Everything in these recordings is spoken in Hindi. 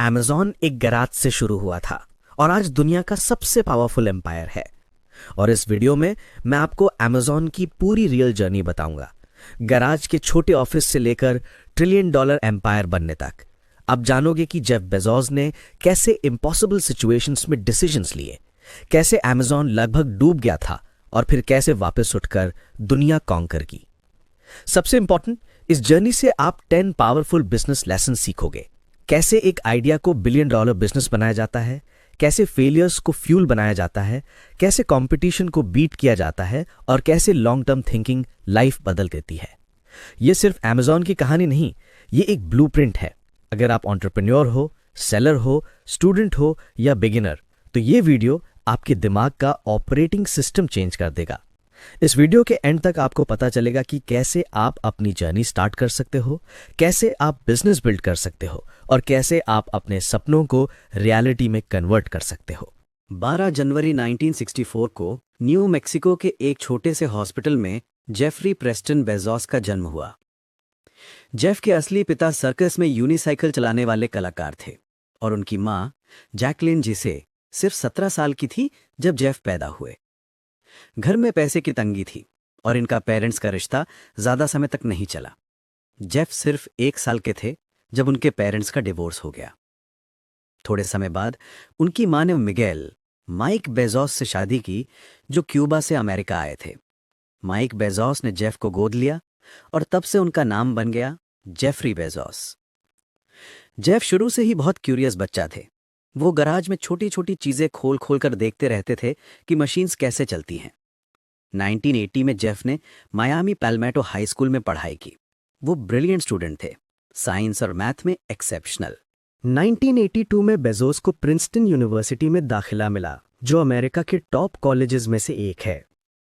अमेजॉन एक गैराज से शुरू हुआ था और आज दुनिया का सबसे पावरफुल एम्पायर है। और इस वीडियो में मैं आपको अमेजॉन की पूरी रियल जर्नी बताऊंगा, गैराज के छोटे ऑफिस से लेकर ट्रिलियन डॉलर एम्पायर बनने तक। आप जानोगे कि जेफ बेजोस ने कैसे इम्पॉसिबल सिचुएशंस में डिसीजंस लिए, कैसे अमेजॉन लगभग डूब गया था और फिर कैसे वापस उठकर दुनिया कॉन्कर की। सबसे इंपॉर्टेंट, इस जर्नी से आप 10 पावरफुल बिजनेस लेसन सीखोगे। कैसे एक आइडिया को बिलियन डॉलर बिजनेस बनाया जाता है, कैसे फेलियर्स को फ्यूल बनाया जाता है, कैसे कंपटीशन को बीट किया जाता है और कैसे लॉन्ग टर्म थिंकिंग लाइफ बदल देती है। यह सिर्फ अमेजॉन की कहानी नहीं, ये एक ब्लूप्रिंट है। अगर आप एंटरप्रेन्योर हो, सेलर हो, स्टूडेंट हो या बिगिनर, तो ये वीडियो आपके दिमाग का ऑपरेटिंग सिस्टम चेंज कर देगा। इस वीडियो के एंड तक आपको पता चलेगा कि कैसे आप अपनी जर्नी स्टार्ट कर सकते हो, कैसे आप बिजनेस बिल्ड कर सकते हो और कैसे आप अपने सपनों को रियलिटी में कन्वर्ट कर सकते हो। 12 जनवरी 1964 को न्यू मैक्सिको के एक छोटे से हॉस्पिटल में जेफरी प्रेस्टन बेजोस का जन्म हुआ। जेफ के असली पिता सर्कस में यूनिसाइकिल चलाने वाले कलाकार थे और उनकी मां जैकलिन जिसे सिर्फ 17 साल की थी जब जेफ पैदा हुए। घर में पैसे की तंगी थी और इनका पेरेंट्स का रिश्ता ज्यादा समय तक नहीं चला। जेफ सिर्फ 1 साल के थे जब उनके पेरेंट्स का डिवोर्स हो गया। थोड़े समय बाद उनकी मां ने मिगेल माइक बेजोस से शादी की, जो क्यूबा से अमेरिका आए थे। माइक बेजोस ने जेफ को गोद लिया और तब से उनका नाम बन गया जेफरी बेजोस। जेफ शुरू से ही बहुत क्यूरियस बच्चा थे। वो गराज में छोटी छोटी चीजें खोल खोल कर देखते रहते थे कि मशीन्स कैसे चलती हैं। 1980 में जेफ ने मायामी पैल्मेटो हाई स्कूल में पढ़ाई की। वो ब्रिलियंट स्टूडेंट थे, साइंस और मैथ में एक्सेप्शनल। 1982 में बेजोस को प्रिंसटन यूनिवर्सिटी में दाखिला मिला, जो अमेरिका के टॉप कॉलेजेस में से एक है।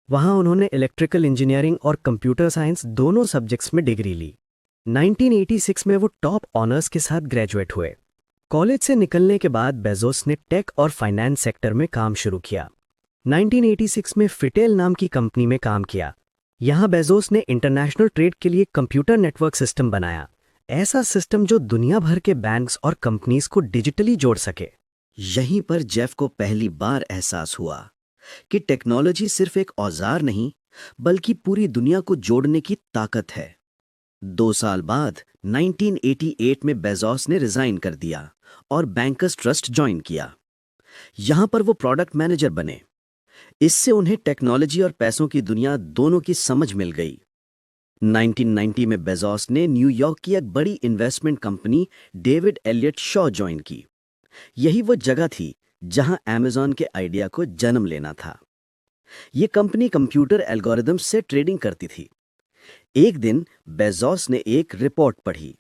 वहां उन्होंने इलेक्ट्रिकल इंजीनियरिंग और कंप्यूटर साइंस दोनों सब्जेक्ट्स में डिग्री ली। 1986 में वो टॉप ऑनर्स के साथ ग्रेजुएट हुए। कॉलेज से निकलने के बाद बेजोस ने टेक और फाइनेंस सेक्टर में काम शुरू किया। 1986 में फिटेल नाम की कंपनी में काम किया। यहां बेजोस ने इंटरनेशनल ट्रेड के लिए कंप्यूटर नेटवर्क सिस्टम बनाया, ऐसा सिस्टम जो दुनिया भर के बैंक्स और कंपनीज को डिजिटली जोड़ सके। यहीं पर जेफ को पहली बार एहसास हुआ कि टेक्नोलॉजी सिर्फ एक औजार नहीं, बल्कि पूरी दुनिया को जोड़ने की ताकत है। 2 साल बाद 1988 में बेजोस ने रिजाइन कर दिया और बैंकर्स ट्रस्ट ज्वाइन किया। यहां पर वो प्रोडक्ट मैनेजर बने। इससे उन्हें टेक्नोलॉजी और पैसों की दुनिया दोनों की समझ मिल गई। 1990 में बेजोस ने न्यूयॉर्क की एक बड़ी investment company David Elliott Shaw join की। यही वो जगह थी जहां अमेजॉन के आइडिया को जन्म लेना था। यह कंपनी कंप्यूटर एल्गोरिदम से ट्रेडिंग करती थी। एक दिन बेजोस ने एक रिपोर्ट पढ़ी।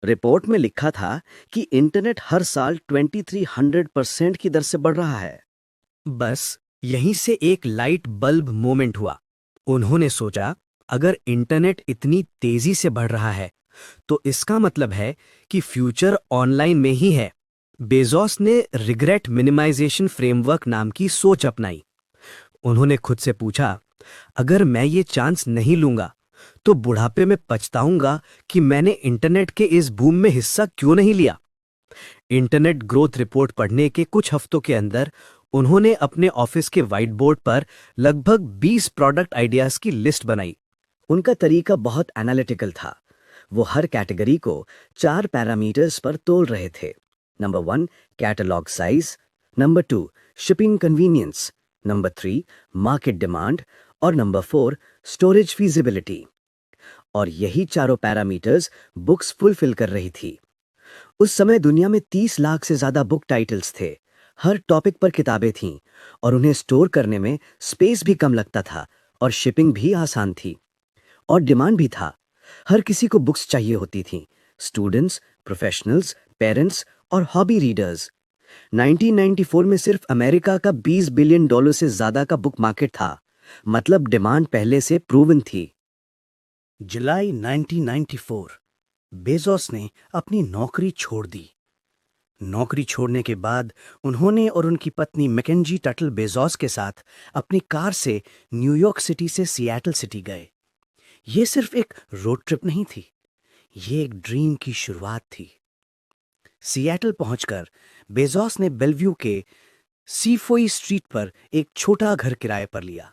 रिपोर्ट में लिखा था कि इंटरनेट हर साल 2300% की दर से बढ़ रहा है। बस यहीं से एक लाइट बल्ब मोमेंट हुआ। उन्होंने सोचा, अगर इंटरनेट इतनी तेजी से बढ़ रहा है तो इसका मतलब है कि फ्यूचर ऑनलाइन में ही है। बेजोस ने रिग्रेट मिनिमाइजेशन फ्रेमवर्क नाम की सोच अपनाई। उन्होंने खुद से पूछा, अगर मैं ये चांस नहीं लूंगा तो बुढ़ापे में पछताऊंगा कि मैंने इंटरनेट के इस बूम में हिस्सा क्यों नहीं लिया। इंटरनेट ग्रोथ रिपोर्ट पढ़ने के कुछ हफ्तों के अंदर उन्होंने अपने ऑफिस के व्हाइट बोर्ड पर लगभग 20 प्रोडक्ट आइडियाज की लिस्ट बनाई। उनका तरीका बहुत एनालिटिकल था। वो हर कैटेगरी को 4 पैरामीटर्स पर तोल रहे थे। Number 1 catalogue size, number 2 shipping convenience, number 3 market demand और नंबर 4 स्टोरेज फीजिबिलिटी। और यही चारों पैरामीटर्स बुक्स फुलफिल कर रही थी। उस समय दुनिया में 30 लाख से ज्यादा बुक टाइटल्स थे। हर टॉपिक पर किताबें थीं और उन्हें स्टोर करने में स्पेस भी कम लगता था और शिपिंग भी आसान थी। और डिमांड भी था। हर किसी को बुक्स चाहिए होती थीं, स्टूडेंट्स, प्रोफेशनल्स, पेरेंट्स और हॉबी रीडर्स। 1994 में सिर्फ अमेरिका का $20 बिलियन से ज्यादा का बुक मार्केट था। मतलब डिमांड पहले से प्रूवन थी। जुलाई 1994 बेजोस ने अपनी नौकरी छोड़ दी। नौकरी छोड़ने के बाद उन्होंने और उनकी पत्नी मैकेंजी टटल बेजोस के साथ अपनी कार से न्यूयॉर्क सिटी से सिएटल सिटी गए। ये सिर्फ एक रोड ट्रिप नहीं थी, ये एक ड्रीम की शुरुआत थी। सिएटल पहुंचकर बेजोस ने बेलव्यू के सीफोई स्ट्रीट पर एक छोटा घर किराए पर लिया।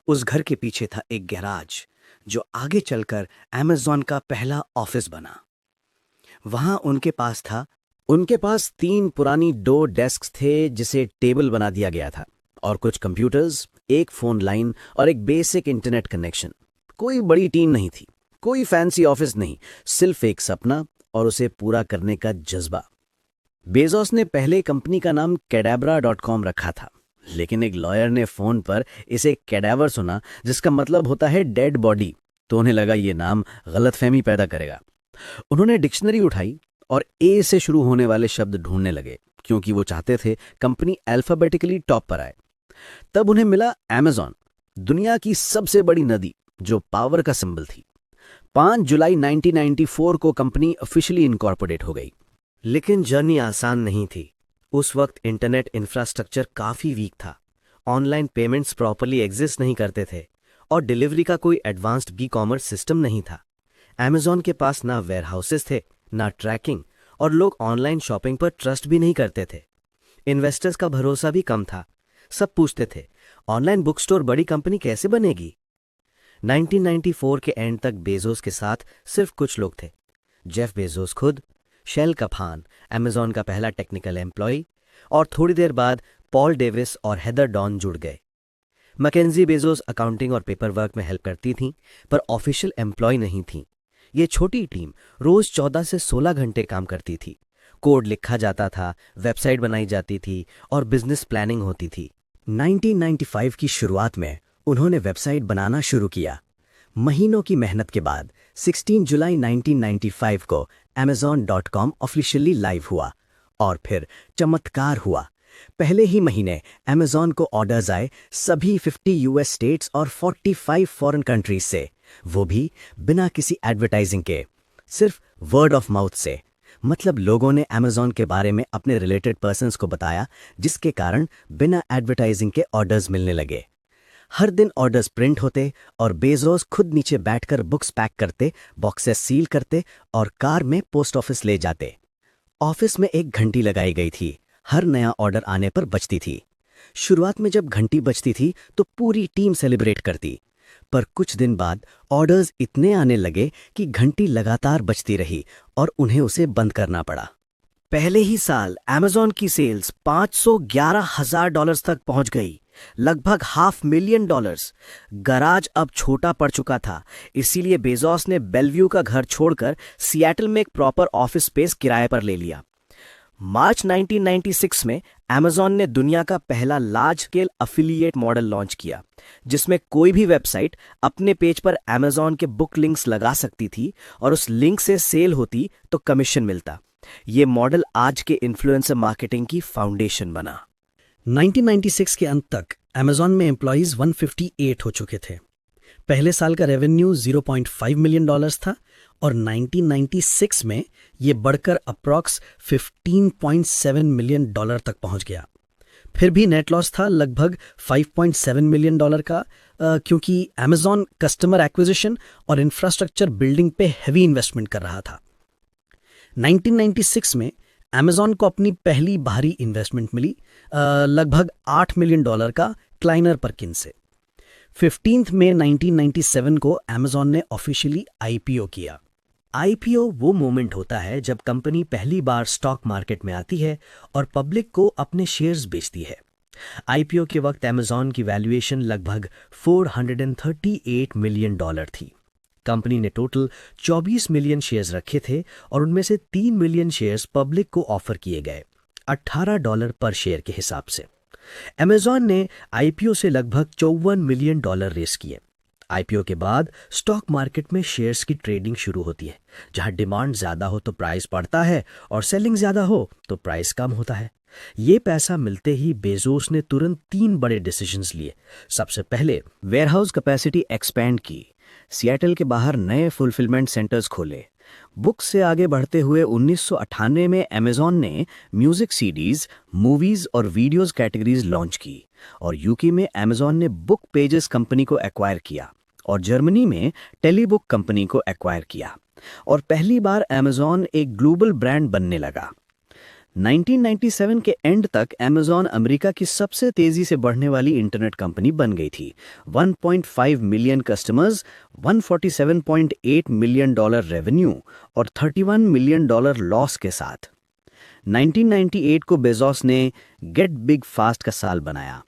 उस घर के पीछे था एक गैराज जो आगे चलकर अमेज़न का पहला ऑफिस बना। वहां उनके पास 3 पुरानी डो डेस्क थे जिसे टेबल बना दिया गया था, और कुछ कंप्यूटर्स, एक फोन लाइन और एक बेसिक इंटरनेट कनेक्शन। कोई बड़ी टीम नहीं थी, कोई फैंसी ऑफिस नहीं, सिर्फ एक सपना और उसे पूरा करने का जज्बा। बेजोस ने पहले कंपनी का नाम कैडाब्रा.com रखा था, लेकिन एक लॉयर ने फोन पर इसे कैडावर सुना, जिसका मतलब होता है डेड बॉडी, तो उन्हें लगा ये नाम गलतफहमी पैदा करेगा। उन्होंने डिक्शनरी उठाई और ए से शुरू होने वाले शब्द ढूंढने लगे, क्योंकि वो चाहते थे कंपनी अल्फाबेटिकली टॉप पर आए। तब उन्हें मिला अमेज़न, दुनिया की सबसे बड़ी नदी जो पावर का सिंबल थी। 5 जुलाई 1994 को कंपनी ऑफिशियली इनकॉर्पोरेट हो गई। लेकिन जर्नी आसान नहीं थी। उस वक्त इंटरनेट इंफ्रास्ट्रक्चर काफी वीक था, ऑनलाइन पेमेंट्स प्रॉपर्ली एग्जिस्ट नहीं करते थे, और डिलीवरी का कोई एडवांस्ड ई कॉमर्स सिस्टम नहीं था। अमेज़न के पास ना वेयरहाउसेस थे, ना ट्रैकिंग, और लोग ऑनलाइन शॉपिंग पर ट्रस्ट भी नहीं करते थे। इन्वेस्टर्स का भरोसा भी कम था। सब पूछते थे, ऑनलाइन बुक स्टोर बड़ी कंपनी कैसे बनेगी? 1994 के एंड तक बेजोस के साथ सिर्फ कुछ लोग थे। जेफ बेजोस खुद, शेल कफान, अमेज़न का पहला टेक्निकल एम्प्लॉय, और थोड़ी देर बाद पॉल डेविस और हेदर डॉन जुड़ गए। मैकेंजी बेजोस अकाउंटिंग और पेपर वर्क में हेल्प करती थीं, पर ऑफिशियल एम्प्लॉय नहीं थीं। ये छोटी टीम रोज 14 से 16 घंटे काम करती थी। कोड लिखा जाता था, वेबसाइट बनाई जाती थी और बिजनेस प्लानिंग होती थी। 1995 की शुरुआत में उन्होंने वेबसाइट बनाना शुरू किया। महीनों की मेहनत के बाद 16 जुलाई 1995 को Amazon.com ऑफिशियली लाइव हुआ, और फिर चमत्कार हुआ। पहले ही महीने Amazon को ऑर्डर्स आए सभी 50 यूएस स्टेट्स और 45 फॉरेन कंट्रीज से, वो भी बिना किसी एडवर्टाइजिंग के, सिर्फ वर्ड ऑफ माउथ से। मतलब लोगों ने Amazon के बारे में अपने रिलेटेड पर्सन्स को बताया, जिसके कारण बिना एडवर्टाइजिंग के ऑर्डर्स मिलने लगे। हर दिन ऑर्डर्स प्रिंट होते और बेजोस खुद नीचे बैठकर बुक्स पैक करते, बॉक्सेस सील करते और कार में पोस्ट ऑफिस ले जाते। ऑफिस में एक घंटी लगाई गई थी, हर नया ऑर्डर आने पर बजती थी। शुरुआत में जब घंटी बजती थी तो पूरी टीम सेलिब्रेट करती, पर कुछ दिन बाद ऑर्डर्स इतने आने लगे कि घंटी लगातार बजती रही और उन्हें उसे बंद करना पड़ा। पहले ही साल Amazon की सेल्स $511,000 तक पहुंच गई, लगभग $500,000। गराज अब छोटा पड़ चुका था, इसीलिए बेजोस ने बेलव्यू का घर छोड़कर सिएटल में एक प्रॉपर ऑफिस स्पेस किराए पर ले लिया। मार्च 1996 में Amazon ने दुनिया का पहला large scale affiliate model launch किया, जिसमें कोई भी वेबसाइट अपने पेज पर Amazon के बुक लिंक्स लगा सकती थी और उस लिंक से सेल होती तो कमीशन मिलता। ये मॉडल आज के इन्फ्लुएंसर मार्केटिंग की फाउंडेशन बना। 1996 के अंत तक Amazon में एम्प्लॉइज 158 हो चुके थे। पहले साल का रेवेन्यू $0.5 मिलियन था और 1996 में ये बढ़कर अप्रॉक्स $15.7 मिलियन तक पहुंच गया। फिर भी नेट लॉस था लगभग $5.7 मिलियन का, क्योंकि Amazon कस्टमर एक्विजिशन और इंफ्रास्ट्रक्चर बिल्डिंग पे हैवी इन्वेस्टमेंट कर रहा था। 1996 में Amazon को अपनी पहली बाहरी इन्वेस्टमेंट मिली, लगभग $8 मिलियन का क्लाइनर परकिन से। 15 मई 1997 को Amazon ने ऑफिशियली IPO किया। IPO वो मोमेंट होता है जब कंपनी पहली बार स्टॉक मार्केट में आती है और पब्लिक को अपने शेयर्स बेचती है। IPO के वक्त Amazon की वैल्यूएशन लगभग $438 मिलियन थी। कंपनी ने टोटल 24 मिलियन शेयर्स रखे थे और उनमें से 3 मिलियन शेयर्स पब्लिक को ऑफर किए गए, $18 पर शेयर के हिसाब से। Amazon ने IPO से लगभग $54 मिलियन रेस किए। IPO के बाद स्टॉक मार्केट में शेयर्स की ट्रेडिंग शुरू होती है। जहां डिमांड ज्यादा हो तो प्राइस बढ़ता है और सेलिंग ज्यादा हो तो प्राइस कम होता है। ये पैसा मिलते ही बेजोस ने तुरंत 3 बड़े डिसीजंस लिए। सबसे पहले वेयरहाउस कैपेसिटी एक्सपैंड की, सिएटल के बाहर नए फुलफिलमेंट सेंटर्स खोले। बुक से आगे बढ़ते हुए 1998 में Amazon ने म्यूजिक सीडीज, मूवीज और वीडियोस कैटेगरीज लॉन्च की, और यूके में Amazon ने बुक पेजेस कंपनी को एक्वायर किया और जर्मनी में टेलीबुक कंपनी को एक्वायर किया, और पहली बार Amazon एक ग्लोबल ब्रांड बनने लगा। 1997 के एंड तक अमेज़ॉन अमेरिका की सबसे तेजी से बढ़ने वाली इंटरनेट कंपनी बन गई थी। 1.5 million customers, 147.8 million dollar revenue और 31 मिलियन डॉलर लॉस के साथ। 1998 को बेजोस ने गेट बिग फास्ट का साल बनाया।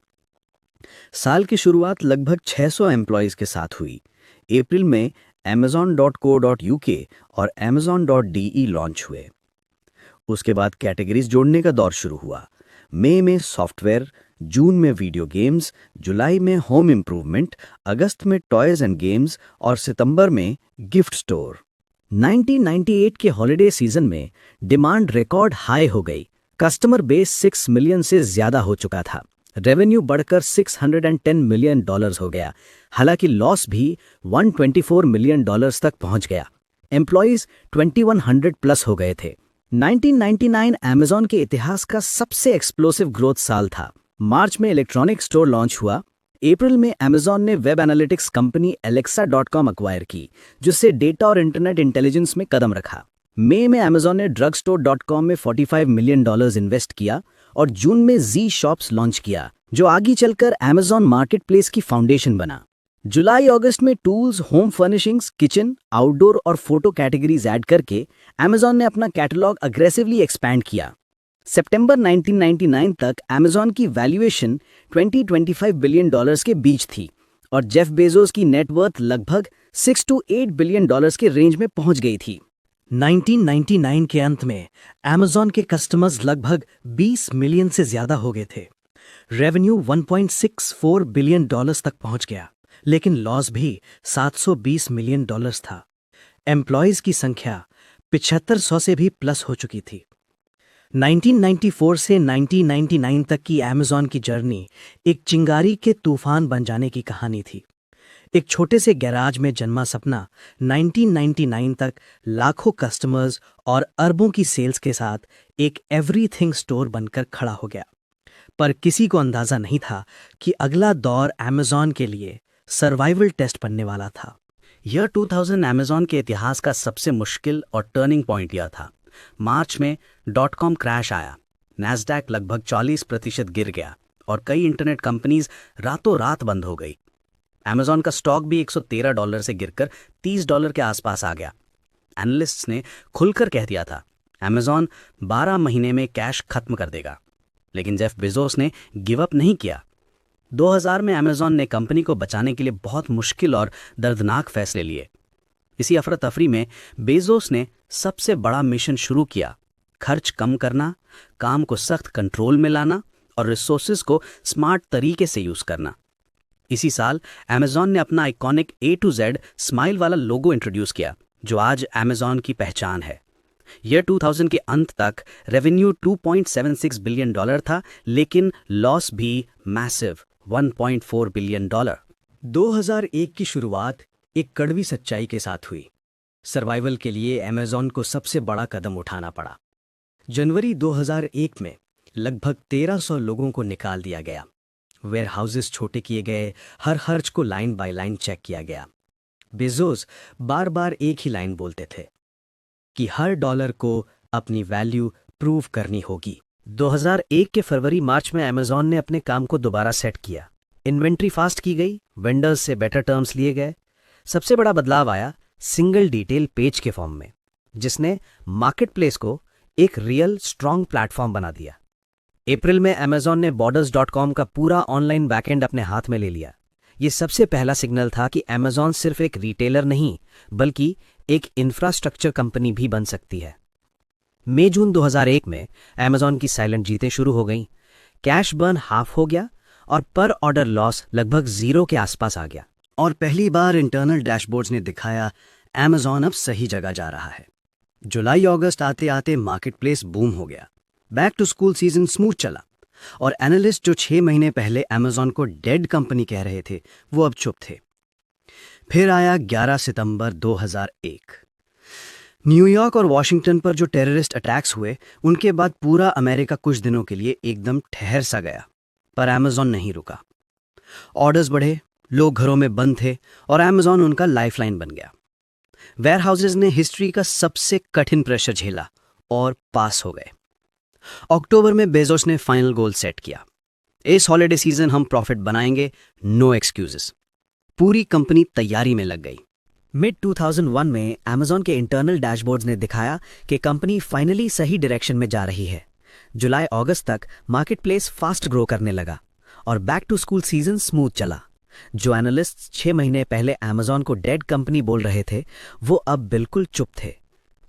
साल की शुरुआत लगभग 600 एम्प्लॉयज के साथ हुई। अप्रैल में amazon.co.uk और amazon.de लॉन्च हुए। उसके बाद कैटेगरीज जोड़ने का दौर शुरू हुआ। मई में सॉफ्टवेयर, जून में वीडियो गेम्स, जुलाई में होम इम्प्रूवमेंट, अगस्त में टॉयज एंड गेम्स और सितंबर में गिफ्ट स्टोर। 1998 के हॉलिडे सीजन में डिमांड रिकॉर्ड हाई हो गई। कस्टमर बेस 6 मिलियन से ज्यादा हो चुका था। रेवेन्यू बढ़कर 610 मिलियन डॉलर्स हो गया। हालांकि लॉस भी 124 मिलियन डॉलर्स तक पहुंच गया। एम्प्लॉयज 2100 प्लस हो गए थे। 1999 अमेज़ॉन के इतिहास का सबसे एक्सप्लोसिव ग्रोथ साल था। मार्च में इलेक्ट्रॉनिक स्टोर लॉन्च हुआ। अप्रैल में अमेज़ॉन ने web analytics company Alexa.com acquire की, जिससे डेटा और इंटरनेट इंटेलिजेंस में कदम रखा। मई में अमेज़ॉन ने drugstore.com में 45 मिलियन डॉलर्स इन्वेस्ट किया और जून में जी शॉप्स लॉन्च किया, जो आगे चलकर अमेज़ॉन मार्केटप्लेस की फाउंडेशन बना। जुलाई अगस्त में tools, home furnishings, kitchen, outdoor और फोटो कैटेगरीज ऐड करके अमेज़ॉन ने अपना कैटलॉग अग्रेसिवली एक्सपैंड किया। सितंबर 1999 तक अमेज़ॉन की वैल्यूएशन 20-25 बिलियन डॉलर्स के बीच थी और जेफ बेजोस की नेटवर्थ लगभग 6 to 8 बिलियन डॉलर्स के रेंज में पहुंच गई थी। 1999 के अंत में अमेज़ॉन के कस्टमर्स लगभग 20 मिलियन से ज्यादा हो गए थे। रेवेन्यू 1.64 बिलियन डॉलर्स तक पहुंच गया, लेकिन लॉस भी 720 मिलियन डॉलर्स था। एम्प्लॉयज की संख्या 7500 से भी प्लस हो चुकी थी। 1994 से 1999 तक की अमेज़ॉन की जर्नी एक चिंगारी के तूफान बन जाने की कहानी थी। एक छोटे से गैराज में जन्मा सपना 1999 तक लाखों कस्टमर्स और अरबों की सेल्स के साथ एक एवरीथिंग स्टोर बनकर खड़ा हो गया। पर किसी को अंदाजा नहीं था कि अगला दौर अमेज़ॉन के लिए सर्वाइवल टेस्ट बनने वाला था। ईयर 2000 अमेज़ॉन के इतिहास का सबसे मुश्किल और टर्निंग पॉइंट यह था। मार्च में .com क्रैश आया। नैस्डैक लगभग 40% गिर गया और कई इंटरनेट कंपनीज रातों रात बंद हो गई। अमेज़ॉन का स्टॉक भी $113 से गिरकर $30 के आसपास आ गया। एनालिस्ट्स ने खुलकर कह दिया था अमेज़ॉन 12 महीने में कैश खत्म कर देगा। लेकिन जेफ बेजोस ने गिव अप नहीं किया। 2000 में अमेज़ॉन ने कंपनी को बचाने के लिए बहुत मुश्किल और दर्दनाक फैसले लिए। इसी अफरा तफरी में बेजोस ने सबसे बड़ा मिशन शुरू किया, खर्च कम करना, काम को सख्त कंट्रोल में लाना और रिसोर्सेज को स्मार्ट तरीके से यूज करना। इसी साल अमेज़ॉन ने अपना iconic A to Z smile वाला लोगो इंट्रोड्यूस किया, जो आज अमेज़ॉन की पहचान है। ईयर 2000 के अंत तक रेवेन्यू 2.76 बिलियन डॉलर था, लेकिन लॉस भी मैसिव 1.4 बिलियन डॉलर। 2001 की शुरुआत एक कड़वी सच्चाई के साथ हुई। सर्वाइवल के लिए अमेज़ॉन को सबसे बड़ा कदम उठाना पड़ा। जनवरी 2001 में लगभग 1300 लोगों को निकाल दिया गया। वेयर हाउसेस छोटे किए गए, हर खर्च को लाइन बाय लाइन चेक किया गया। बेजोस बार बार एक ही लाइन बोलते थे कि हर डॉलर को अपनी वैल्यू प्रूव करनी होगी। 2001 के फरवरी मार्च में अमेज़ॉन ने अपने काम को दोबारा सेट किया। इन्वेंट्री फास्ट की गई, वेंडर्स से बेटर टर्म्स लिए गए। सबसे बड़ा बदलाव आया सिंगल डिटेल पेज के फॉर्म में, जिसने मार्केटप्लेस को एक रियल स्ट्रॉन्ग प्लेटफॉर्म बना दिया। अप्रैल में अमेज़ॉन ने borders.com का पूरा ऑनलाइन बैकएंड अपने हाथ में ले लिया। ये सबसे पहला सिग्नल था कि अमेज़ॉन सिर्फ एक रिटेलर नहीं, बल्कि एक इंफ्रास्ट्रक्चर कंपनी भी बन सकती है। मई जून 2001 में अमेज़ॉन की साइलेंट जीतें शुरू हो गईं। कैश बर्न हाफ हो गया और पर ऑर्डर लॉस लगभग 0 के आसपास आ गया। और पहली बार इंटरनल डैशबोर्ड्स ने दिखाया अमेज़ॉन अब सही जगह जा रहा है। जुलाई अगस्त आते आते मार्केटप्लेस बूम हो गया। Back to school season smooth चला और एनालिस्ट जो 6 महीने पहले अमेज़ॉन को डेड कंपनी कह रहे थे, वो अब चुप थे। फिर आया 11 सितंबर 2001। न्यूयॉर्क और वॉशिंगटन पर जो टेररिस्ट अटैक्स हुए, उनके बाद पूरा अमेरिका कुछ दिनों के लिए एकदम ठहर सा गया। पर अमेज़ॉन नहीं रुका। ऑर्डर्स बढ़े, लोग घरों में बंद थे और अमेज़ॉन उनका लाइफलाइन बन गया। वेयरहाउसेस ने हिस्ट्री का सबसे कठिन प्रेशर झेला और पास हो गए। अक्टूबर में बेजोस ने फाइनल गोल सेट किया। इस हॉलिडे सीजन हम प्रॉफिट बनाएंगे, नो एक्सक्यूजेस। पूरी कंपनी तैयारी में लग गई। मिड 2001 में अमेजॉन के इंटरनल डैशबोर्ड्स ने दिखाया कि कंपनी फाइनली सही डायरेक्शन में जा रही है। जुलाई अगस्त तक मार्केटप्लेस फास्ट ग्रो करने लगा और back to school season smooth चला। जो एनालिस्ट्स 6 महीने पहले अमेजॉन को डेड कंपनी बोल रहे थे, वो अब बिल्कुल चुप थे।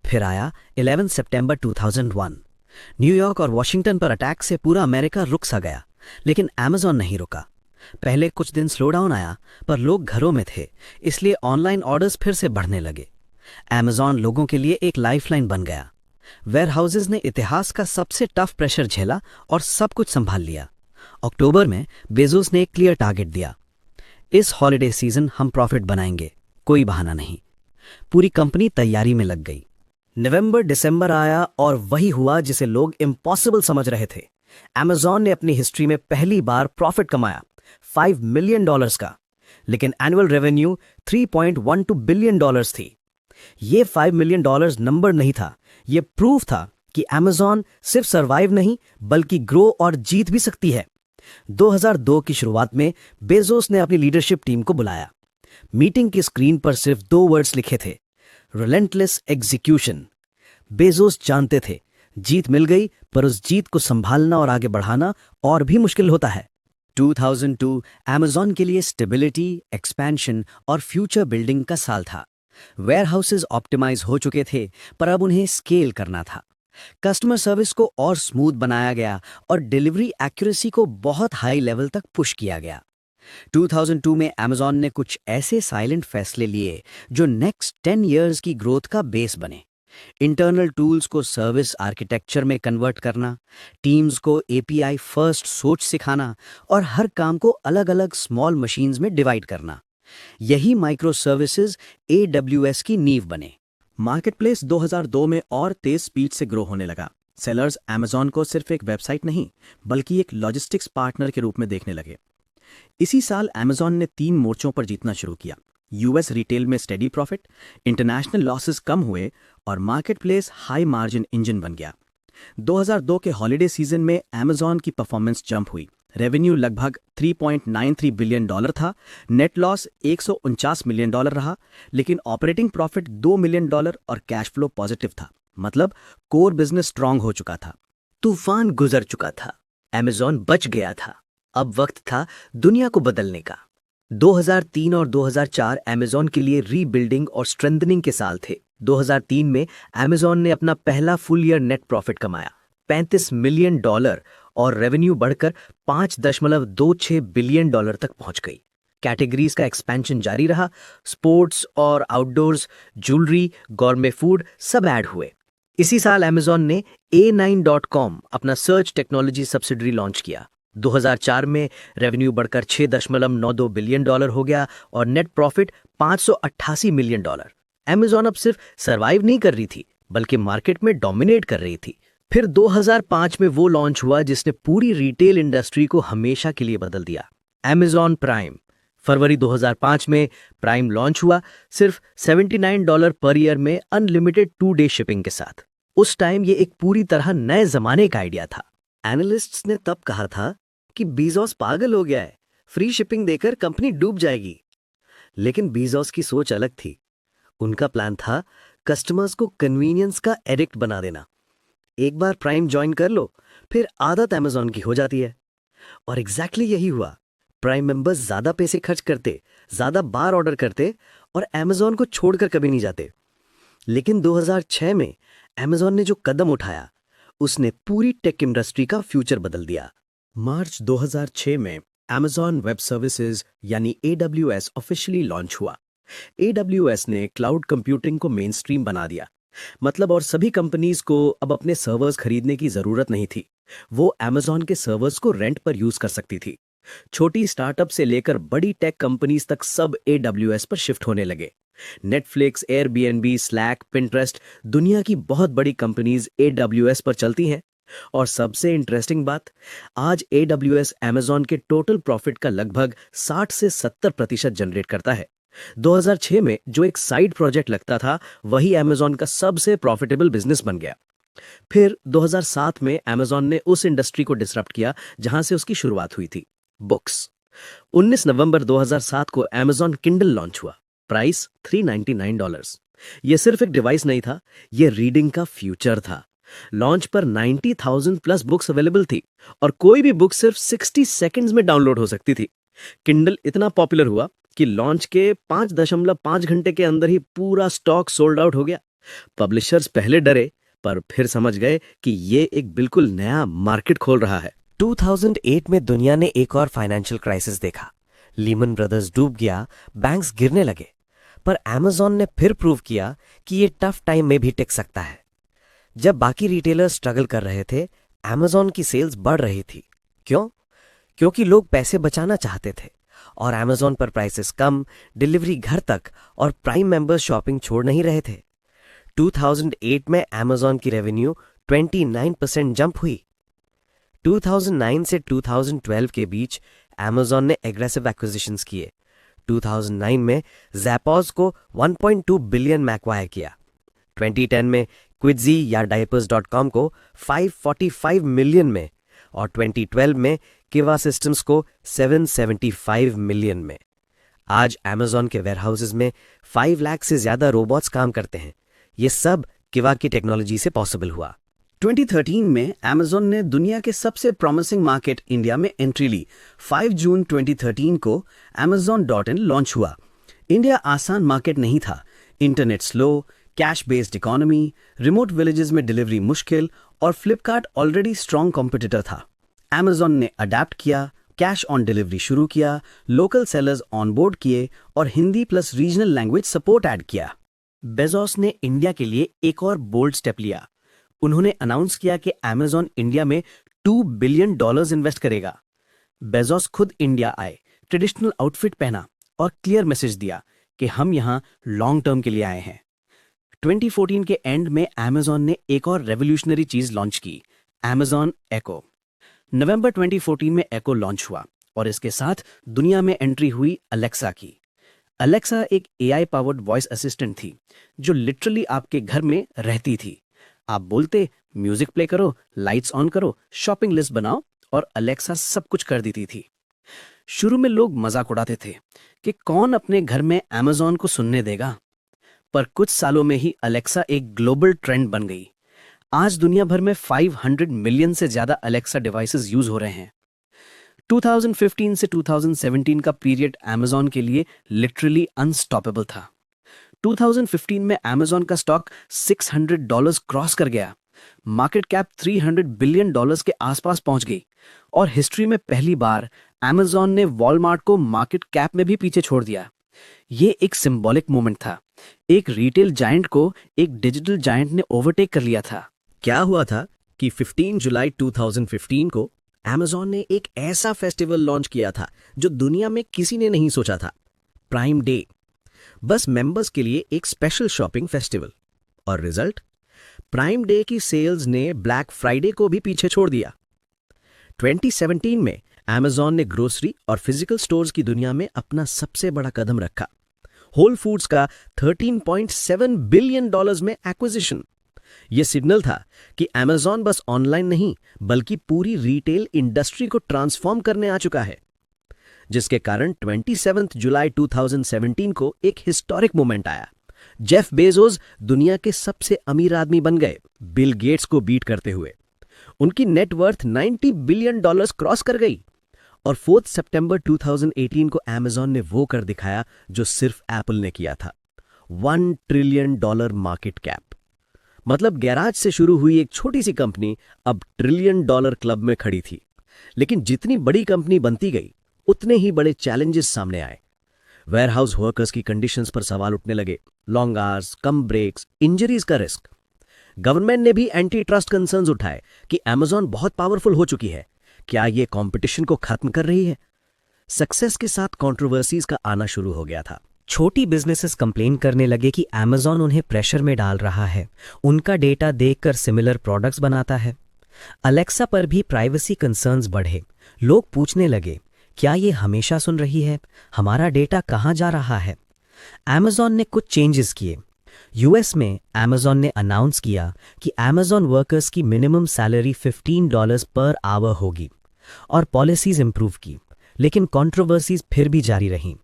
फिर आया 11 सितंबर 2001। न्यूयॉर्क और वॉशिंगटन पर अटैक से पूरा अमेरिका रुक सा गया, लेकिन अमेजॉन नहीं रुका। पहले कुछ दिन स्लो डाउन आया, पर लोग घरों में थे, इसलिए ऑनलाइन ऑर्डर्स फिर से बढ़ने लगे। अमेजॉन लोगों के लिए एक लाइफलाइन बन गया। वेयरहाउसेस ने इतिहास का सबसे टफ प्रेशर झेला और सब कुछ संभाल लिया। अक्टूबर में बेजोस ने एक क्लियर टारगेट दिया, इस हॉलिडे सीजन हम प्रॉफिट बनाएंगे, कोई बहाना नहीं। पूरी कंपनी तैयारी में लग गई। नवंबर दिसंबर आया और वही हुआ जिसे लोग इम्पॉसिबल समझ रहे थे। अमेजॉन ने अपनी हिस्ट्री में पहली बार प्रॉफिट कमाया, $5 मिलियन का, लेकिन एनुअल रेवेन्यू $3.12 बिलियन थी। ये $5 मिलियन नंबर नहीं था, ये प्रूफ था कि अमेजॉन सिर्फ सरवाइव नहीं बल्कि ग्रो और जीत भी सकती है। 2002 की शुरुआत में बेजोस ने अपनी लीडरशिप टीम को बुलाया। मीटिंग की स्क्रीन पर सिर्फ 2 वर्ड्स लिखे थे, रिलेंटलेस एग्जीक्यूशन। बेजोस जानते थे जीत मिल गई, पर उस जीत को संभालना और आगे बढ़ाना और भी मुश्किल होता है। 2002 अमेजॉन के लिए स्टेबिलिटी, एक्सपेंशन और फ्यूचर बिल्डिंग का साल था। वेयरहाउसेस ऑप्टिमाइज हो चुके थे, पर अब उन्हें स्केल करना था। कस्टमर सर्विस को और स्मूथ बनाया गया और डिलीवरी एक्यूरेसी को बहुत हाई लेवल तक पुश किया गया। 2002 में अमेजॉन ने कुछ ऐसे साइलेंट फैसले लिए जो नेक्स्ट 10 इयर्स की ग्रोथ का बेस बने। इंटरनल टूल्स को सर्विस आर्किटेक्चर में कन्वर्ट करना, टीम्स को एपीआई फर्स्ट सोच सिखाना और हर काम को अलग अलग स्मॉल मशीन्स में डिवाइड करना। यही माइक्रो सर्विसेज AWS की नींव बने। मार्केटप्लेस 2002 में और तेज स्पीड से ग्रो होने लगा। सेलर्स अमेजॉन को सिर्फ एक वेबसाइट नहीं बल्कि एक लॉजिस्टिक्स पार्टनर के रूप में देखने लगे। इसी साल अमेजॉन ने 3 मोर्चों पर जीतना शुरू किया। यूएस रिटेल में स्टेडी प्रॉफिट, इंटरनेशनल लॉसेस कम हुए और मार्केटप्लेस हाई मार्जिन इंजन बन गया। 2002 के हॉलिडे सीजन में अमेजॉन की परफॉर्मेंस जंप हुई। रेवेन्यू लगभग $3.93 बिलियन था, नेट लॉस $149 मिलियन रहा, लेकिन ऑपरेटिंग प्रॉफिट $2 मिलियन और कैश फ्लो पॉजिटिव था। मतलब कोर बिजनेस स्ट्रांग हो चुका था। तूफान गुजर चुका था, अमेजॉन बच गया था। अब वक्त था दुनिया को बदलने का। 2003 और 2004 अमेजॉन के लिए रीबिल्डिंग और स्ट्रेंथनिंग के साल थे। 2003 में अमेजॉन ने अपना पहला फुल ईयर नेट प्रॉफिट कमाया, $35 मिलियन, और रेवेन्यू बढ़कर $5.26 बिलियन तक पहुंच गई। कैटेगरीज का एक्सपेंशन जारी रहा, स्पोर्ट्स और आउटडोर्स, ज्वेलरी, गॉर्मे फूड सब ऐड हुए। इसी साल अमेजॉन ने A9.com अपना सर्च टेक्नोलॉजी सब्सिडरी लॉन्च किया। 2004 में रेवेन्यू बढ़कर $6.92 बिलियन हो गया और नेट प्रॉफिट $588 मिलियन। अमेजॉन अब सिर्फ सरवाइव नहीं कर रही थी बल्कि मार्केट में डोमिनेट कर रही थी। फिर 2005 में वो लॉन्च हुआ जिसने पूरी रिटेल इंडस्ट्री को हमेशा के लिए बदल दिया, अमेजॉन प्राइम। फरवरी 2005 में प्राइम लॉन्च हुआ, सिर्फ $79 पर ईयर में अनलिमिटेड 2-डे शिपिंग के साथ। उस टाइम ये एक पूरी तरह नए जमाने का आइडिया था। एनालिस्ट्स ने तब कहा था कि बीजोस पागल हो गया है, फ्री शिपिंग देकर कंपनी डूब जाएगी। लेकिन बीजोस की सोच अलग थी। उनका प्लान था कस्टमर्स को कन्वीनियंस का एडिक्ट बना देना। एक बार प्राइम ज्वाइन कर लो, फिर आदत अमेजॉन की हो जाती है। और एग्जैक्टली यही हुआ। प्राइम मेंबर्स ज्यादा पैसे खर्च करते, ज्यादा बार ऑर्डर करते और अमेजॉन को छोड़कर कभी नहीं जाते। लेकिन 2006 में अमेजॉन ने जो कदम उठाया, उसने पूरी टेक इंडस्ट्री का फ्यूचर बदल दिया। मार्च 2006 में अमेजॉन वेब सर्विसेज यानी AWS ऑफिशियली लॉन्च हुआ। AWS ने क्लाउड कंप्यूटिंग को मेन स्ट्रीम बना दिया। मतलब और सभी कंपनीज को अब अपने सर्वर्स खरीदने की जरूरत नहीं थी। वो अमेजॉन के सर्वर्स को रेंट पर यूज कर सकती थी। छोटी स्टार्टअप से लेकर बड़ी टेक कंपनीज तक सब AWS पर शिफ्ट होने लगे। नेटफ्लिक्स, एयरबीएनबी, स्लैक, पिंटरेस्ट, दुनिया की बहुत बड़ी कंपनीज AWS पर चलती हैं। और सबसे इंटरेस्टिंग बात, आज AWS अमेजॉन के टोटल प्रॉफिट का लगभग 60 से 70% जनरेट करता है। 2006 में जो एक साइड प्रोजेक्ट लगता था, वही अमेजॉन का सबसे प्रॉफिटेबल बिजनेस बन गया। फिर 2007 में अमेजॉन ने उस इंडस्ट्री को डिसरप्ट किया जहां से उसकी शुरुआत हुई थी, बुक्स। 19 नवंबर 2007 को अमेजॉन किंडल लॉन्च हुआ। प्राइस $399। यह सिर्फ एक डिवाइस नहीं था, यह रीडिंग का फ्यूचर था। लॉन्च पर 90,000 प्लस बुक्स अवेलेबल थी और कोई भी बुक सिर्फ 60 सेकंड्स में डाउनलोड हो सकती थी। किंडल इतना पॉपुलर हुआ कि लॉन्च के 5.5 घंटे के अंदर ही पूरा स्टॉक सोल्ड आउट हो गया। पब्लिशर्स पहले डरे, पर फिर समझ गए कि ये एक बिल्कुल नया मार्केट खोल रहा है। 2008 में दुनिया ने एक और फाइनेंशियल क्राइसिस देखा। लीमन ब्रदर्स डूब गया, बैंक्स गिरने लगे। पर अमेजॉन ने फिर प्रूव किया कि ये टफ टाइम में भी टिक सकता है। जब बाकी रिटेलर्स स्ट्रगल कर रहे थे, अमेजॉन की सेल्स बढ़ रही थी। क्यों? क्योंकि लोग पैसे बचाना चाहते थे और अमेजॉन पर प्राइसेस कम, डिलीवरी घर तक और प्राइम मेंबर्स शॉपिंग छोड़ नहीं रहे थे। 2008 में अमेजॉन की रेवेन्यू 29% जंप हुई। 2009 से 2012 के बीच अमेजॉन ने एग्रेसिव एक्विजिशंस किए। 2009 में ज़ैपॉज को 1.2 बिलियन में एक्वायर किया। 2010 में क्विड्जी या diapers.com को 545 मिलियन में और 2012 में किवा सिस्टम्स को 775 मिलियन में। आज अमेजॉन के वेयरहाउसेस में 5 लाख से ज्यादा रोबोट्स काम करते हैं। ये सब किवा की टेक्नोलॉजी से पॉसिबल हुआ। 2013 में अमेजॉन ने दुनिया के सबसे प्रॉमिसिंग मार्केट इंडिया में एंट्री ली। 5 जून 2013 को Amazon.in लॉन्च हुआ। इंडिया आसान मार्केट नहीं था। Internet slow, cash based economy, remote villages में डिलीवरी मुश्किल और फ्लिपकार्ट ऑलरेडी स्ट्रॉन्ग कॉम्पिटिटर था। Amazon ने अडेप्ट किया, कैश ऑन डिलीवरी शुरू किया, लोकल सेलर्स ऑनबोर्ड किए और Hindi plus regional language support add किया। बेजोस ने इंडिया के लिए एक और बोल्ड स्टेप लिया। उन्होंने अनाउंस किया कि अमेजॉन इंडिया में $2 बिलियन इन्वेस्ट करेगा। बेजोस खुद इंडिया आए, ट्रेडिशनल आउटफिट पहना और क्लियर मैसेज दिया कि हम यहां लॉन्ग टर्म के लिए आए हैं। 2014 के एंड में अमेजॉन ने एक और रेवोल्यूशनरी चीज लॉन्च की, Amazon Echo। नवंबर 2014 में Echo लॉन्च हुआ और इसके साथ दुनिया में एंट्री हुई अलेक्सा की। अलेक्सा एक AI पावर्ड वॉइस असिस्टेंट थी जो लिटरली आपके घर में रहती थी। आप बोलते, म्यूजिक प्ले करो, लाइट्स ऑन करो, शॉपिंग लिस्ट बनाओ और अलेक्सा सब कुछ कर देती थी। शुरू में लोग मजाक उड़ाते थे कि कौन अपने घर में Amazon को सुनने देगा, पर कुछ सालों में ही अलेक्सा एक ग्लोबल ट्रेंड बन गई। आज दुनिया भर में 500 मिलियन से ज्यादा अलेक्सा डिवाइसेस यूज हो रहे हैं। 2015 से 2017 का पीरियड Amazon के लिए लिटरली अनस्टॉपेबल था। 2015 में Amazon का स्टॉक $600 क्रॉस कर गया, मार्केट कैप $300 बिलियन के आसपास पहुंच गई और हिस्ट्री में पहली बार Amazon ने वॉलमार्ट को मार्केट कैप में भी पीछे छोड़ दिया। ये एक सिंबॉलिक मोमेंट था। एक रिटेल जायंट को एक डिजिटल जायंट ने ओवरटेक कर लिया था। क्या हुआ था कि 15 जुलाई 2015 को Amazon ने एक ऐसा फेस्टिवल लॉन्च किया था जो दुनिया में किसी ने नहीं सोचा था, प्राइम डे। बस मेंबर्स के लिए एक स्पेशल शॉपिंग फेस्टिवल। और रिजल्ट, प्राइम डे की सेल्स ने ब्लैक फ्राइडे को भी पीछे छोड़ दिया। 2017 में Amazon ने ग्रोसरी और फिजिकल स्टोर्स की दुनिया में अपना सबसे बड़ा कदम रखा, होल फूड्स का $13.7 बिलियन में एक्विजिशन। यह सिग्नल था कि Amazon बस ऑनलाइन नहीं बल्कि पूरी रिटेल इंडस्ट्री को ट्रांसफॉर्म करने आ चुका है, जिसके कारण 27 जुलाई 2017 को एक हिस्टोरिक मोमेंट आया। जेफ बेजोस दुनिया के सबसे अमीर आदमी बन गए, बिल गेट्स को बीट करते हुए। उनकी नेटवर्थ $90 बिलियन क्रॉस कर गई और 4 सितंबर 2018 को Amazon ने वो कर दिखाया जो सिर्फ एप्पल ने किया था, $1 ट्रिलियन मार्केट कैप। मतलब गैराज से शुरू हुई एक छोटी सी कंपनी अब $1 ट्रिलियन क्लब में खड़ी थी। लेकिन जितनी बड़ी कंपनी बनती गई उतने ही बड़े चैलेंजेस सामने आए। वेयरहाउस वर्कर्स की कंडीशंस पर सवाल उठने लगे, लॉन्ग आवर्स, कम ब्रेक्स, इंजरीज का रिस्क। गवर्नमेंट ने भी एंटी ट्रस्ट कंसर्न्स उठाए कि Amazon बहुत पावरफुल हो चुकी है, क्या ये कंपटीशन को खत्म कर रही है। सक्सेस के साथ कंट्रोवर्सीज का आना शुरू हो गया था। छोटी बिजनेसेस कंप्लेन करने लगे कि Amazon उन्हें प्रेशर में डाल रहा है, उनका डेटा देखकर सिमिलर प्रोडक्ट्स बनाता है। अलेक्सा पर भी प्राइवेसी कंसर्न्स बढ़े। लोग पूछने लगे, क्या ये हमेशा सुन रही है? हमारा डेटा कहाँ जा रहा है? Amazon ने कुछ चेंजेस किए। यूएस में अमेजॉन ने अनाउंस किया कि अमेजॉन वर्कर्स की मिनिमम सैलरी $15 पर आवर होगी और पॉलिसीज इंप्रूव की, लेकिन कंट्रोवर्सीज फिर भी जारी रहीं।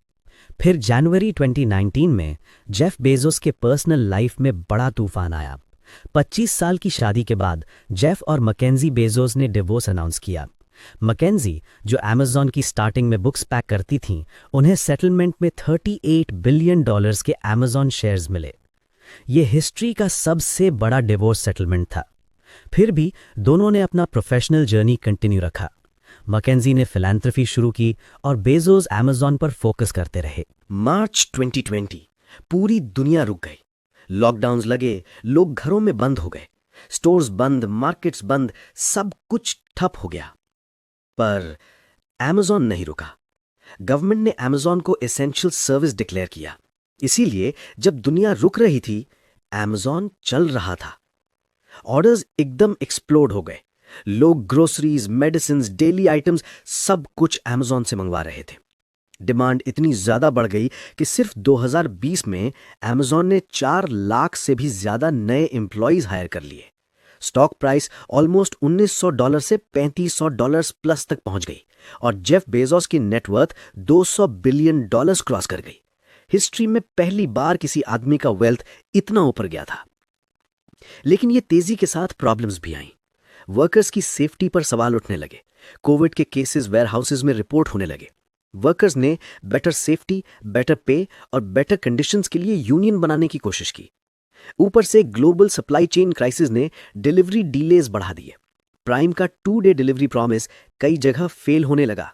फिर जनवरी 2019 में जेफ बेजोस के पर्सनल लाइफ में बड़ा तूफान आया। 25 साल की शादी के बाद जेफ और मैकेंजी बेजोस ने डिवोर्स अनाउंस किया। मैकेंजी, जो अमेजॉन की स्टार्टिंग में बुक्स पैक करती थीं, उन्हें सेटलमेंट में $38 बिलियन के अमेजॉन शेयर्स मिले। ये हिस्ट्री का सबसे बड़ा डिवोर्स सेटलमेंट था। फिर भी दोनों ने अपना प्रोफेशनल जर्नी कंटिन्यू रखा। मैकेंजी ने फिलैंथ्रोपी शुरू की और बेजोस अमेजॉन पर फोकस करते रहे। मार्च 2020 पूरी दुनिया रुक गई। लॉकडाउन्स लगे, लोग घरों में बंद हो गए, स्टोर्स बंद, मार्केट्स बंद, सब कुछ ठप हो गया। पर अमेजॉन नहीं रुका। गवर्नमेंट ने अमेजॉन को एसेंशियल सर्विस डिक्लेयर किया। इसीलिए जब दुनिया रुक रही थी, अमेजॉन चल रहा था। ऑर्डर्स एकदम एक्सप्लोड हो गए। लोग ग्रोसरीज, मेडिसिन्स, डेली आइटम्स सब कुछ अमेजॉन से मंगवा रहे थे। डिमांड इतनी ज्यादा बढ़ गई कि सिर्फ 2020 में अमेजॉन ने 4 लाख से भी ज्यादा नए एम्प्लॉयज हायर कर लिए। स्टॉक प्राइस ऑलमोस्ट $1900 से $3500 प्लस तक पहुंच गई और जेफ बेजोस की नेटवर्थ $200 बिलियन क्रॉस कर गई। हिस्ट्री में पहली बार किसी आदमी का वेल्थ इतना ऊपर गया था। लेकिन ये तेजी के साथ प्रॉब्लम्स भी आईं। वर्कर्स की सेफ्टी पर सवाल उठने लगे। कोविड के केसेस वेयरहाउसेस में रिपोर्ट होने लगे। वर्कर्स ने बेटर सेफ्टी, बेटर पे और बेटर कंडीशंस के लिए यूनियन बनाने की कोशिश की। ऊपर से ग्लोबल सप्लाई चेन क्राइसिस ने डिलीवरी डिलेज बढ़ा दिए। प्राइम का 2-डे डिलीवरी प्रॉमिस कई जगह फेल होने लगा।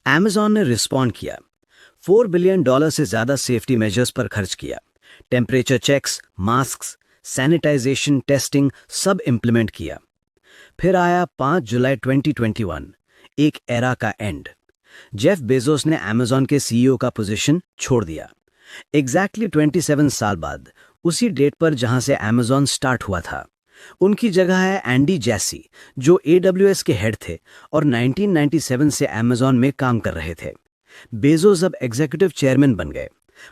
अमेजॉन ने रिस्पॉन्ड किया। $4 बिलियन से ज्यादा सेफ्टी मेजर्स पर खर्च किया। Temperature checks, mask, sanitisation, testing सब इंप्लीमेंट किया। फिर आया 5 जुलाई 2021, एक एरा का एंड। जेफ बेजोस ने अमेजॉन के सीईओ का पोजीशन छोड़ दिया। एग्जैक्टली 27 साल बाद, उसी डेट पर जहां से अमेजॉन स्टार्ट हुआ था। उनकी जगह है एंडी जैसी, जो AWS के हेड थे और 1997 से अमेजॉन में काम कर रहे थे। बेजोस अब एग्जीक्यूटिव चेयरमैन बन गए।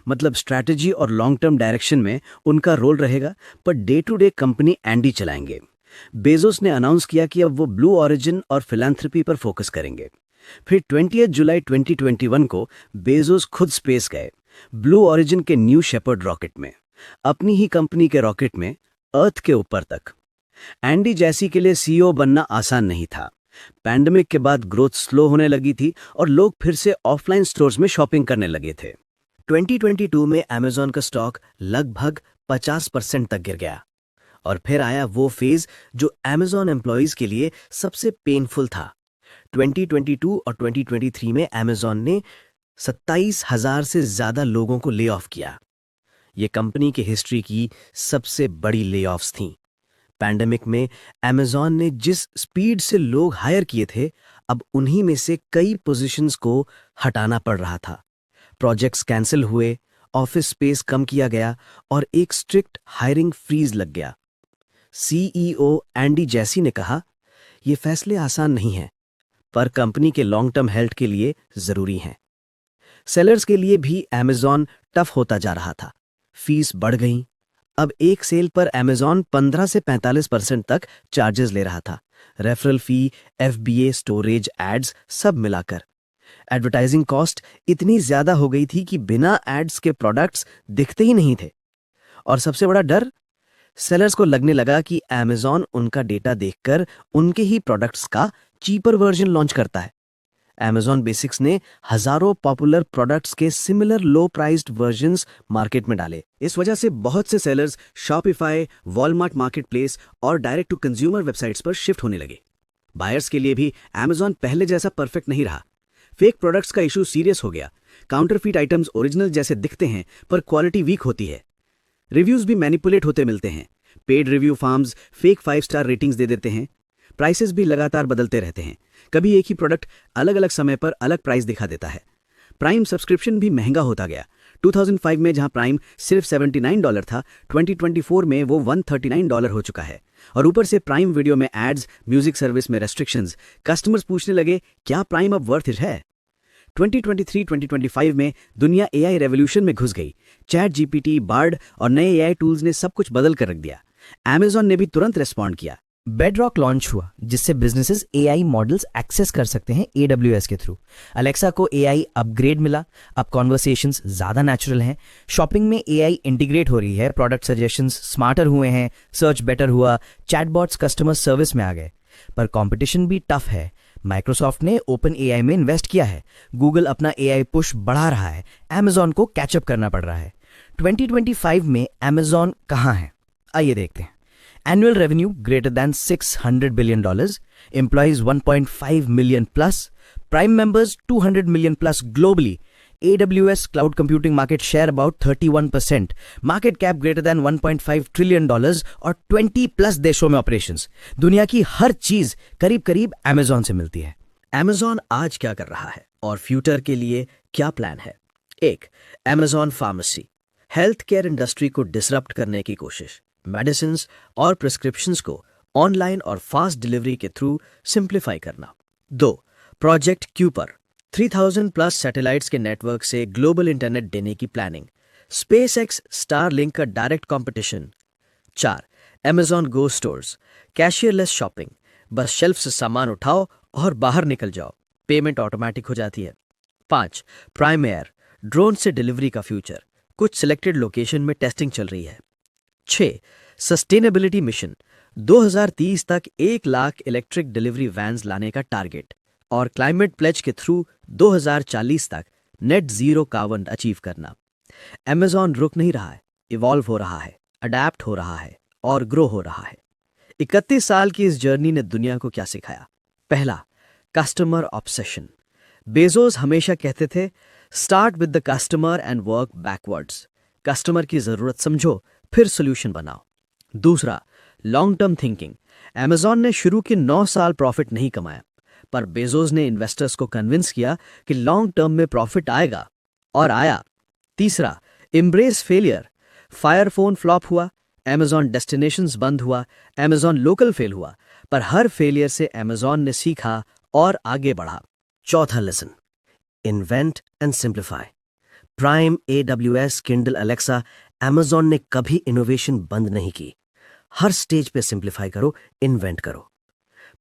मतलब स्ट्रैटेजी और लॉन्ग टर्म डायरेक्शन में उनका रोल रहेगा, पर day to day company Andy चलाएंगे। बेजोस ने अनाउंस किया कि अब वो ब्लू ऑरिजिन और फिलैंथ्रोपी पर फोकस करेंगे। फिर 20 जुलाई 2021 को बेजोस खुद स्पेस गए, ब्लू ऑरिजिन के न्यू शेपर्ड रॉकेट में, अपनी ही कंपनी के रॉकेट में, अर्थ के ऊपर तक। एंडी जैसी के लिए सीईओ बनना आसान नहीं था। पैंडेमिक के बाद ग्रोथ स्लो होने लगी थी और लोग फिर से ऑफलाइन स्टोर्स में शॉपिंग करने लगे थे। 2022 में अमेजॉन का स्टॉक लगभग 50% तक गिर गया। और फिर आया वो फेज जो अमेजॉन एम्प्लॉयज के लिए सबसे पेनफुल था। 2022 और 2023 में अमेजॉन ने 27,000 से ज्यादा लोगों को ले ऑफ किया। ये कंपनी की हिस्ट्री की सबसे बड़ी ले ऑफ्स थीं। पैंडेमिक में अमेजॉन ने जिस स्पीड से लोग हायर किए थे, अब उन्हीं में से कई पोजीशंस को हटाना पड़ रहा था। प्रोजेक्ट्स कैंसिल हुए, ऑफिस स्पेस कम किया गया और एक स्ट्रिक्ट हायरिंग फ्रीज लग गया। सीईओ एंडी जैसी ने कहा, ये फैसले आसान नहीं हैं, पर कंपनी के लॉन्ग टर्म हेल्थ के लिए जरूरी हैं। सेलर्स के लिए भी अमेजॉन टफ होता जा रहा था। फीस बढ़ गई। अब एक सेल पर अमेजॉन 15 से 45% तक चार्जेस ले रहा था। Referral fee, FBA, storage, ads सब मिलाकर एडवर्टाइजिंग कॉस्ट इतनी ज्यादा हो गई थी कि बिना एड्स के प्रोडक्ट्स दिखते ही नहीं थे। और सबसे बड़ा डर, सेलर्स को लगने लगा कि अमेजॉन उनका डेटा देखकर उनके ही प्रोडक्ट्स का चीपर वर्जन लॉन्च करता है। अमेजॉन बेसिक्स ने हजारों पॉपुलर प्रोडक्ट्स के सिमिलर लो प्राइस्ड वर्जन्स मार्केट में डाले। इस वजह से बहुत से सेलर्स शॉपिफाई, वॉलमार्ट मार्केटप्लेस और डायरेक्ट टू कंज्यूमर वेबसाइट्स पर शिफ्ट होने लगे। बायर्स के लिए भी अमेजॉन पहले जैसा परफेक्ट नहीं रहा। फेक प्रोडक्ट्स का इशू सीरियस हो गया। काउंटरफीट आइटम्स ओरिजिनल जैसे दिखते हैं पर क्वालिटी वीक होती है। रिव्यूज भी मैनिपुलेट होते मिलते हैं। Paid review farms fake 5 star ratings दे देते हैं। प्राइसेस भी लगातार बदलते रहते हैं। कभी एक ही प्रोडक्ट अलग अलग समय पर अलग प्राइस दिखा देता है। प्राइम सब्सक्रिप्शन भी महंगा होता गया। 2005 में जहां प्राइम सिर्फ $79 था, 2024 में वो $139 हो चुका है। और ऊपर से प्राइम वीडियो में एड्स, म्यूजिक सर्विस में रेस्ट्रिक्शंस। कस्टमर्स पूछने लगे, क्या प्राइम अब वर्थ इट है? 2023-2025 में दुनिया एआई रेवोल्यूशन में घुस गई। चैट जीपीटी, बार्ड और नए एआई टूल्स ने सब कुछ बदल कर रख दिया। Amazon ने भी तुरंत रिस्पॉन्ड किया। बेडरॉक लॉन्च हुआ जिससे बिजनेसेस एआई मॉडल्स एक्सेस कर सकते हैं AWS के थ्रू। अलेक्सा को एआई अपग्रेड मिला, अब कॉन्वर्सेशंस ज़्यादा नेचुरल हैं। शॉपिंग में एआई इंटीग्रेट हो रही है, प्रोडक्ट सजेशंस स्मार्टर हुए हैं, सर्च बेटर हुआ, चैटबॉट्स कस्टमर सर्विस में आ गए। पर कंपटीशन भी टफ है। माइक्रोसॉफ्ट ने ओपन एआई में इन्वेस्ट किया है, गूगल अपना एआई पुश बढ़ा रहा है, Amazon को कैचअप करना पड़ रहा है। 2025 में Amazon कहाँ है, आइए देखते हैं। Annual revenue greater than $600 billion, employees 1.5 million plus, Prime members 200 million plus globally, AWS cloud computing market share about 31%, market cap greater than $1.5 trillion और 20 plus देशों में operations। दुनिया की हर चीज करीब करीब Amazon से मिलती है। Amazon आज क्या कर रहा है और फ्यूचर के लिए क्या प्लान है? 1. Amazon pharmacy, health care industry को डिसरप्ट करने की कोशिश। मेडिसिन और प्रिस्क्रिप्शंस को ऑनलाइन और फास्ट डिलीवरी के थ्रू सिंप्लीफाई करना। 2. प्रोजेक्ट क्यूपर, 3000 प्लस सैटेलाइट्स के नेटवर्क से ग्लोबल इंटरनेट देने की प्लानिंग। SpaceX स्टारलिंक का direct competition. 4. Amazon Go stores, cashierless shopping, बस शेल्फ से सामान उठाओ और बाहर निकल जाओ, पेमेंट ऑटोमेटिक हो जाती है। 5. प्राइम एयर, ड्रोन से डिलीवरी का फ्यूचर, कुछ सिलेक्टेड लोकेशन में टेस्टिंग चल रही है। 6. सस्टेनेबिलिटी मिशन, 2030 तक 1 लाख इलेक्ट्रिक डिलीवरी वैन्स लाने का टारगेट और क्लाइमेट प्लेज के थ्रू 2040 तक नेट जीरो कार्बन अचीव करना। Amazon रुक नहीं रहा है, इवॉल्व हो रहा है, अडेप्ट हो रहा है और ग्रो हो रहा है। 31 साल की इस जर्नी ने दुनिया को क्या सिखाया? पहला, कस्टमर ऑब्सेशन। बेजोस हमेशा कहते थे, start with the customer and work backwards. Customer की जरूरत समझो, फिर सोल्यूशन बनाओ। दूसरा, लॉन्ग टर्म थिंकिंग। Amazon ने शुरू के 9 साल प्रॉफिट नहीं कमाया, पर बेजोस ने इन्वेस्टर्स को कन्विंस किया कि लॉन्ग टर्म में प्रॉफिट आएगा, और आया। तीसरा, embrace failure. Fire phone flop हुआ, Amazon डेस्टिनेशंस बंद हुआ, Amazon लोकल फेल हुआ, पर हर फेलियर से Amazon ने सीखा और आगे बढ़ा। चौथा lesson, invent and simplify. Prime, AWS, Kindle, Alexa, Amazon ने कभी इनोवेशन बंद नहीं की। हर स्टेज पे सिंप्लीफाई करो, इन्वेंट करो।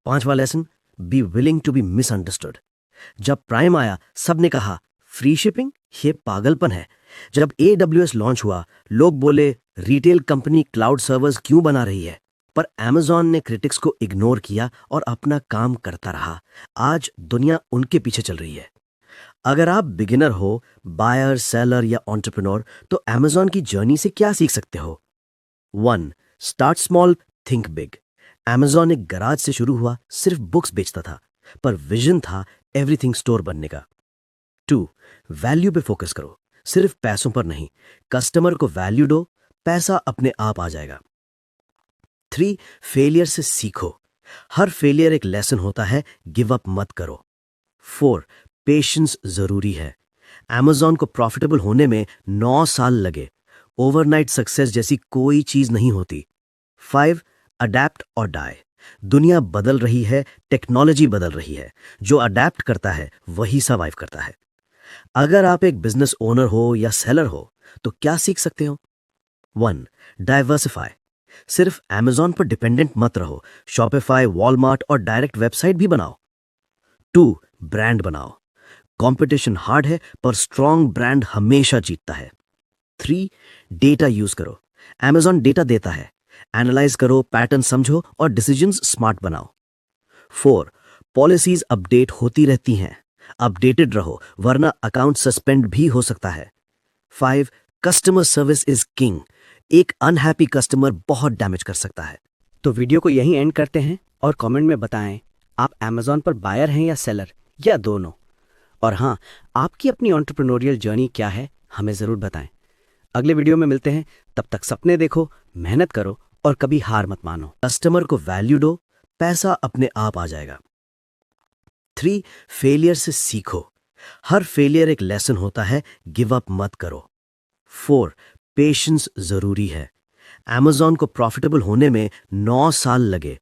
पांचवा lesson, be willing to be misunderstood. जब प्राइम आया, सबने कहा फ्री शिपिंग, ये पागलपन है। जब AWS लॉन्च हुआ, लोग बोले रिटेल कंपनी क्लाउड सर्वर्स क्यों बना रही है, पर Amazon ने क्रिटिक्स को इग्नोर किया और अपना काम करता रहा। आज दुनिया उनके पीछे चल रही है। अगर आप बिगिनर हो, बायर, सेलर या एंटरप्रेन्योर, तो Amazon की जर्नी से क्या सीख सकते हो? 1. Start small, think big. Amazon एक गराज से शुरू हुआ, सिर्फ बुक्स बेचता था, पर विजन था एवरीथिंग स्टोर बनने का। 2. वैल्यू पे फोकस करो, सिर्फ पैसों पर नहीं। कस्टमर को वैल्यू दो, पैसा अपने आप आ जाएगा। 3. फेलियर से सीखो, हर फेलियर एक लेसन होता है, गिव अप मत करो। 4. पेशेंस जरूरी है। Amazon को प्रॉफिटेबल होने में 9 साल लगे। ओवरनाइट सक्सेस जैसी कोई चीज नहीं होती। 5. अडेप्ट और डाई। दुनिया बदल रही है, टेक्नोलॉजी बदल रही है, जो अडेप्ट करता है वही सर्वाइव करता है। अगर आप एक बिजनेस ओनर हो या सेलर हो, तो क्या सीख सकते हो? 1. डाइवर्सिफाई, सिर्फ Amazon पर डिपेंडेंट मत रहो, Shopify, Walmart और डायरेक्ट वेबसाइट भी बनाओ। 2. ब्रांड बनाओ, कंपटीशन हार्ड है, पर स्ट्रॉन्ग ब्रांड हमेशा जीतता है। 3. डेटा यूज करो, Amazon डेटा देता है, एनालाइज करो, पैटर्न समझो और डिसीजंस स्मार्ट बनाओ। 4. पॉलिसीज अपडेट होती रहती हैं, अपडेटेड रहो, वरना अकाउंट सस्पेंड भी हो सकता है। 5. कस्टमर सर्विस इज किंग, एक अनहैप्पी कस्टमर बहुत डैमेज कर सकता है। तो वीडियो को यहीं एंड करते हैं और कमेंट में बताएं आप Amazon पर बायर हैं या सेलर या दोनों। और हाँ, आपकी अपनी एंटरप्रेन्योरियल जर्नी क्या है, हमें ज़रूर बताएं। अगले वीडियो में मिलते हैं, तब तक सपने देखो, मेहनत करो और कभी हार मत मानो। कस्टमर को वैल्यू दो, पैसा अपने आप आ जाएगा। 3. फेलियर से सीखो, हर फेलियर एक लेसन होता है, गिव अप मत करो। 4. पेशेंस जरूरी है। Amazon को प्रॉफिटेबल होने में 9 साल लगे।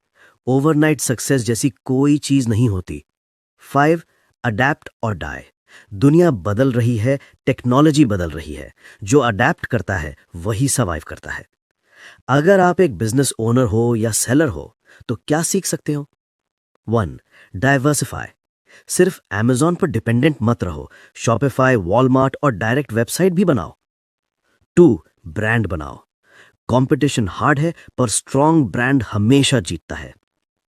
ओवरनाइट सक्सेस जैसी कोई चीज नहीं होती। 5. अडेप्ट और डाई, दुनिया बदल रही है, टेक्नोलॉजी बदल रही है। जो अडेप्ट करता है वही सर्वाइव करता है। अगर आप एक बिजनेस ओनर हो या सेलर हो तो क्या सीख सकते हो? 1. डाइवर्सिफाई। सिर्फ Amazon पर डिपेंडेंट मत रहो, शॉपिफाई, वॉलमार्ट और डायरेक्ट वेबसाइट भी बनाओ। 2. ब्रांड बनाओ। कंपटीशन हार्ड है पर स्ट्रॉन्ग ब्रांड हमेशा जीतता है।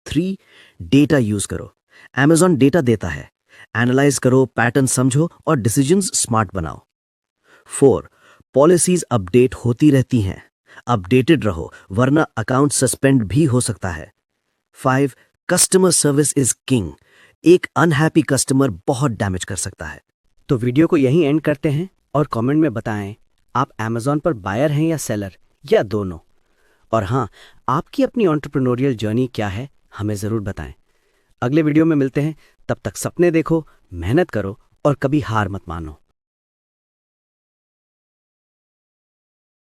3. डेटा यूज करो। Amazon डेटा देता है, एनालाइज करो, पैटर्न समझो और डिसीजंस स्मार्ट बनाओ। 4. पॉलिसीज अपडेट होती रहती हैं, अपडेटेड रहो वरना अकाउंट सस्पेंड भी हो सकता है। 5. Customer service is king. एक अनहैप्पी कस्टमर बहुत डैमेज कर सकता है। तो वीडियो को यहीं एंड करते हैं और कमेंट में बताएं आप Amazon पर बायर हैं या सेलर या दोनों। और हाँ, आपकी अपनी एंटरप्रेन्योरियल जर्नी क्या है हमें ज़रूर बताएं। अगले वीडियो में मिलते हैं, तब तक सपने देखो, मेहनत करो और कभी हार मत मानो।